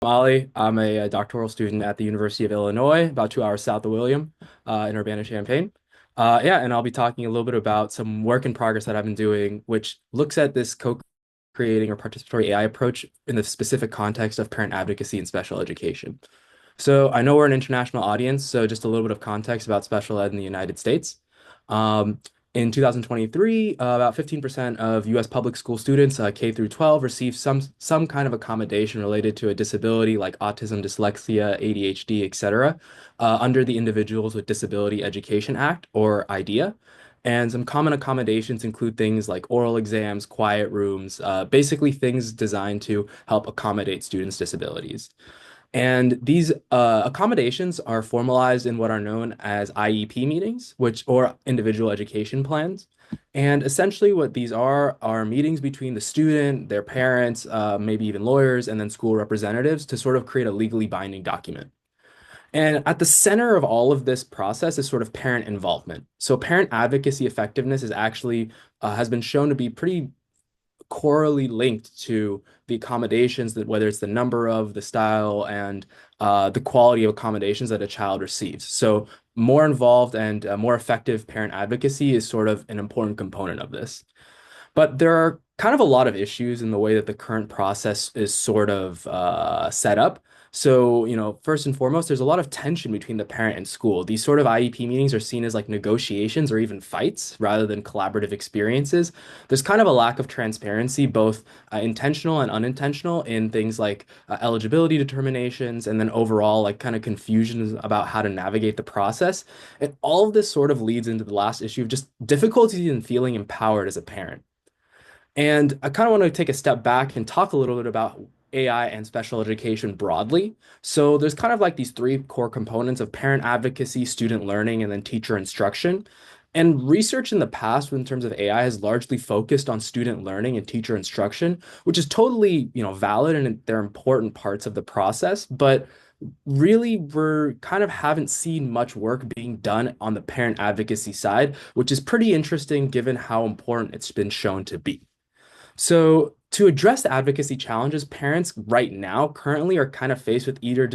Ali. I'm a doctoral student at the University of Illinois, about 2 hours south of William, in Urbana-Champaign. Yeah, and I'll be talking a little bit about some work in progress that I've been doing, which looks at this co-creating or participatory AI approach in the specific context of parent advocacy and special education. So I know we're an international audience, so just a little bit of context about special ed in the United States. Um, in 2023, about 15% of U.S. public school students, K through 12, receive some kind of accommodation related to a disability like autism, dyslexia, ADHD, etc., under the Individuals with Disability Education Act, or IDEA. And some common accommodations include things like oral exams, quiet rooms, basically things designed to help accommodate students' disabilities. And these accommodations are formalized in what are known as IEP meetings, which or individual education plans. And essentially, what these are meetings between the student, their parents, maybe even lawyers, and then school representatives to sort of create a legally binding document. And at the center of all of this process is sort of parent involvement. So parent advocacy effectiveness is actually has been shown to be pretty correlate linked to the accommodations, that whether it's the number of, the style, and the quality of accommodations that a child receives. So more involved and more effective parent advocacy is sort of an important component of this. But there are kind of a lot of issues in the way that the current process is sort of set up. So, first and foremost, there's a lot of tension between the parent and school. These sort of IEP meetings are seen as like negotiations or even fights rather than collaborative experiences. There's kind of a lack of transparency, both intentional and unintentional, in things like eligibility determinations and then overall, like kind of confusion about how to navigate the process. And all of this sort of leads into the last issue of just difficulty in feeling empowered as a parent. And I kind of want to take a step back and talk a little bit about AI and special education broadly. So there's kind of like these three core components of parent advocacy, student learning, and then teacher instruction. And research in the past in terms of AI has largely focused on student learning and teacher instruction, which is totally, valid and they're important parts of the process. But really, we're kind of haven't seen much work being done on the parent advocacy side, which is pretty interesting given how important it's been shown to be. So, to address the advocacy challenges, parents right now currently are kind of faced with either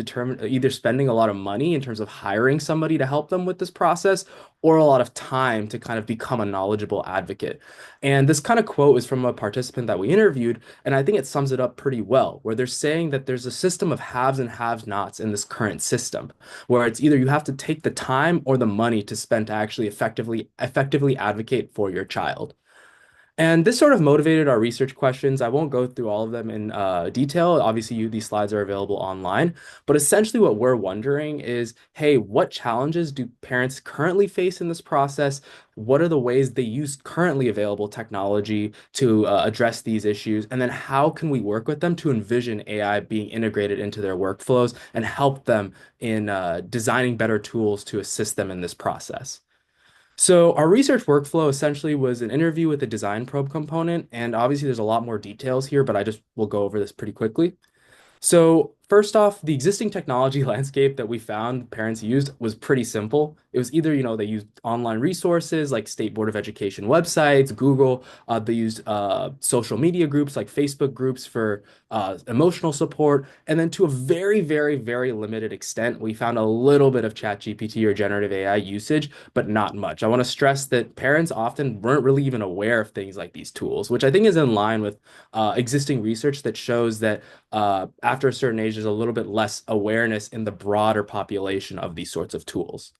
spending a lot of money in terms of hiring somebody to help them with this process, or a lot of time to kind of become a knowledgeable advocate. And this kind of quote is from a participant that we interviewed, and I think it sums it up pretty well, where they're saying that there's a system of haves and have-nots in this current system, where it's either you have to take the time or the money to spend to actually effectively advocate for your child. And this sort of motivated our research questions. I won't go through all of them in detail. Obviously, these slides are available online. But essentially, what we're wondering is, hey, what challenges do parents currently face in this process? What are the ways they use currently available technology to address these issues? And then how can we work with them to envision AI being integrated into their workflows and help them in designing better tools to assist them in this process? So our research workflow essentially was an interview with the design probe component, and obviously there's a lot more details here, but I just will go over this pretty quickly. So first off, the existing technology landscape that we found parents used was pretty simple. It was either, they used online resources like State Board of Education websites, Google. They used social media groups like Facebook groups for emotional support. And then to a very, very, very limited extent, we found a little bit of ChatGPT or generative AI usage, but not much. I want to stress that parents often weren't really even aware of things like these tools, which I think is in line with existing research that shows that after a certain age, there's a little bit less awareness in the broader population of these sorts of tools.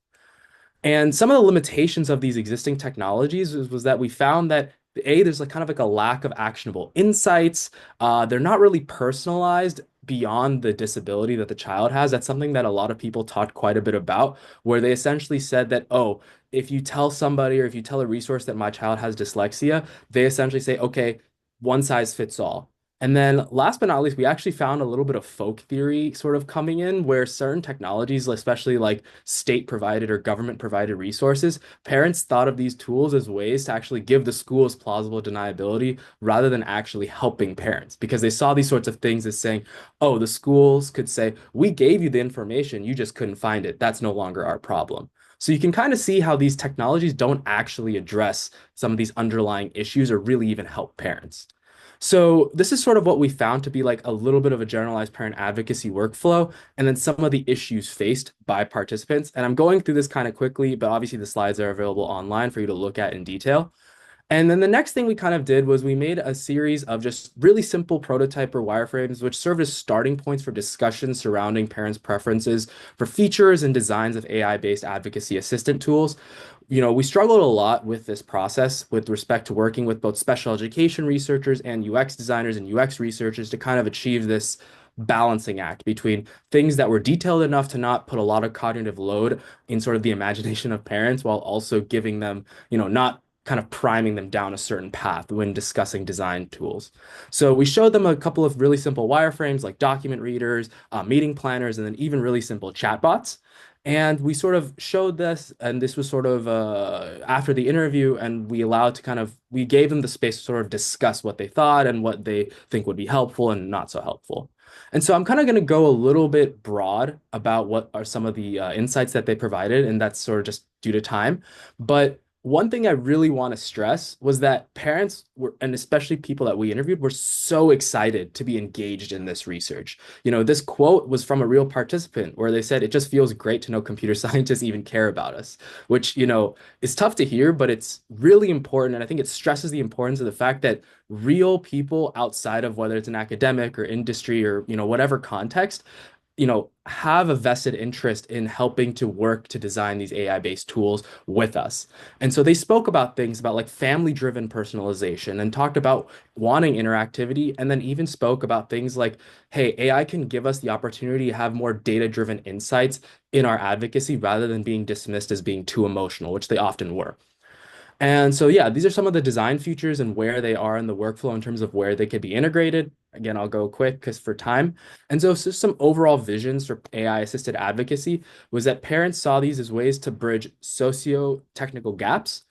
And some of the limitations of these existing technologies was that we found that there's like kind of like a lack of actionable insights. They're not really personalized beyond the disability that the child has. That's something that a lot of people talked quite a bit about, where they essentially said that, oh, if you tell somebody or if you tell a resource that my child has dyslexia, they essentially say, okay, one size fits all. And then last but not least, we actually found a little bit of folk theory sort of coming in where certain technologies, especially like state provided or government provided resources, parents thought of these tools as ways to actually give the schools plausible deniability rather than actually helping parents because they saw these sorts of things as saying, oh, the schools could say, we gave you the information, you just couldn't find it. That's no longer our problem. So you can kind of see how these technologies don't actually address some of these underlying issues or really even help parents. So this is sort of what we found to be like a little bit of a generalized parent advocacy workflow, and then some of the issues faced by participants. And I'm going through this kind of quickly, but obviously the slides are available online for you to look at in detail. And then the next thing we kind of did was we made a series of just really simple prototype or wireframes, which served as starting points for discussions surrounding parents' preferences for features and designs of AI-based advocacy assistant tools. We struggled a lot with this process with respect to working with both special education researchers and UX designers and UX researchers to kind of achieve this balancing act between things that were detailed enough to not put a lot of cognitive load in sort of the imagination of parents while also giving them, not kind of priming them down a certain path when discussing design tools. So we showed them a couple of really simple wireframes like document readers, meeting planners, and then even really simple chatbots. And we sort of showed this, and this was sort of after the interview, and we gave them the space to sort of discuss what they thought and what they think would be helpful and not so helpful. And so I'm kind of going to go a little bit broad about what are some of the insights that they provided, and that's sort of just due to time. But one thing I really want to stress was that parents were, and especially people that we interviewed, were so excited to be engaged in this research. This quote was from a real participant where they said, "It just feels great to know computer scientists even care about us," which, is tough to hear, but it's really important. And I think it stresses the importance of the fact that real people outside of whether it's an academic or industry or, whatever context, have a vested interest in helping to work to design these AI-based tools with us. And so they spoke about things about like family-driven personalization and talked about wanting interactivity, and then even spoke about things like, hey, AI can give us the opportunity to have more data-driven insights in our advocacy rather than being dismissed as being too emotional, which they often were. And so, yeah, these are some of the design features and where they are in the workflow in terms of where they could be integrated. Again, I'll go quick because for time. And so some overall visions for AI assisted advocacy was that parents saw these as ways to bridge socio-technical gaps,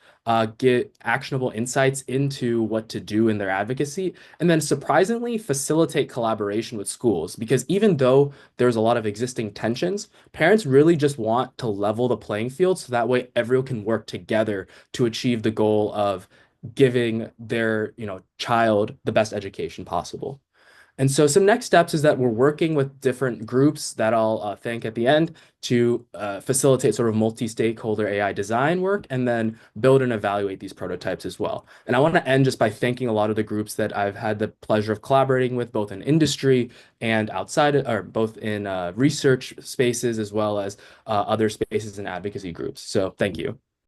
get actionable insights into what to do in their advocacy, and then surprisingly facilitate collaboration with schools. Because even though there's a lot of existing tensions, parents really just want to level the playing field so that way everyone can work together to achieve the goal of giving their, child the best education possible. And so some next steps is that we're working with different groups that I'll thank at the end to facilitate sort of multi-stakeholder AI design work and then build and evaluate these prototypes as well. And I want to end just by thanking a lot of the groups that I've had the pleasure of collaborating with, both in industry and outside, or both in research spaces as well as other spaces and advocacy groups. So thank you.